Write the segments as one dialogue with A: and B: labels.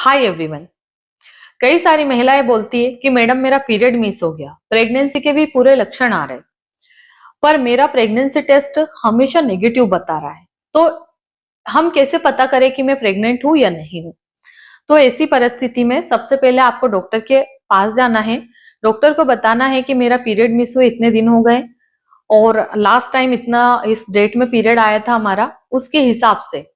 A: Hi everyone. कई सारी महिलाएं बोलती है कि मैडम मेरा पीरियड मिस हो गया, प्रेगनेंसी के भी पूरे लक्षण आ रहे, पर मेरा प्रेगनेंसी टेस्ट हमेशा नेगेटिव बता रहा है। तो हम कैसे पता करें कि मैं प्रेग्नेंट हूं या नहीं हूं? तो ऐसी परिस्थिति में सबसे पहले आपको डॉक्टर के पास जाना है। डॉक्टर को बताना है कि मेरा पीरियड मिस हुए इतने दिन हो गए और लास्ट टाइम इतना इस डेट में पीरियड आया था हमारा, उसके हिसाब से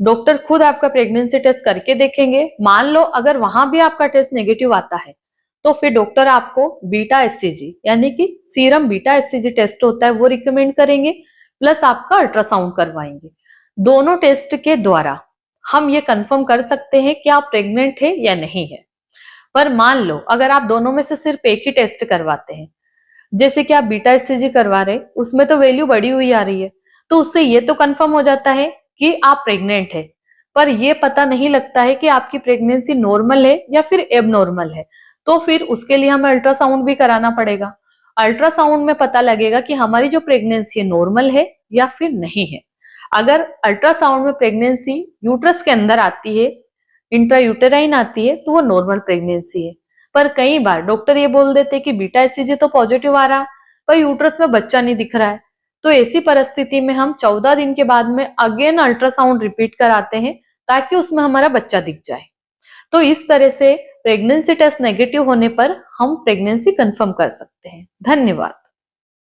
A: डॉक्टर खुद आपका प्रेगनेंसी टेस्ट करके देखेंगे। मान लो अगर वहां भी आपका टेस्ट नेगेटिव आता है तो फिर डॉक्टर आपको बीटा एससीजी यानी कि सीरम बीटा एससीजी टेस्ट होता है वो रिकमेंड करेंगे, प्लस आपका अल्ट्रासाउंड करवाएंगे। दोनों टेस्ट के द्वारा हम ये कंफर्म कर सकते हैं कि आप प्रेग्नेंट है या नहीं है। पर मान लो अगर आप दोनों में से सिर्फ एक ही टेस्ट करवाते हैं, जैसे कि आप बीटा एससीजी करवा रहे, उसमें तो वैल्यू बढ़ी हुई आ रही है, तो उससे ये तो कंफर्म हो जाता है कि आप प्रेग्नेंट है। पर ये पता नहीं लगता है कि आपकी प्रेगनेंसी नॉर्मल है या फिर एबनॉर्मल है, तो फिर उसके लिए हमें अल्ट्रासाउंड भी कराना पड़ेगा। अल्ट्रासाउंड में पता लगेगा कि हमारी जो प्रेगनेंसी है नॉर्मल है या फिर नहीं है। अगर अल्ट्रासाउंड में प्रेगनेंसी यूट्रस के अंदर आती है, इंट्रायूटेराइन आती है, तो वो नॉर्मल प्रेगनेंसी है। पर कई बार डॉक्टर ये बोल देते हैं कि बीटा एचसीजी तो पॉजिटिव आ रहा, पर यूट्रस में बच्चा नहीं दिख रहा है। तो ऐसी परिस्थिति में हम 14 दिन के बाद में अगेन अल्ट्रासाउंड रिपीट कराते हैं ताकि उसमें हमारा बच्चा दिख जाए। तो इस तरह से प्रेगनेंसी टेस्ट नेगेटिव होने पर हम प्रेगनेंसी कंफर्म कर सकते हैं। धन्यवाद।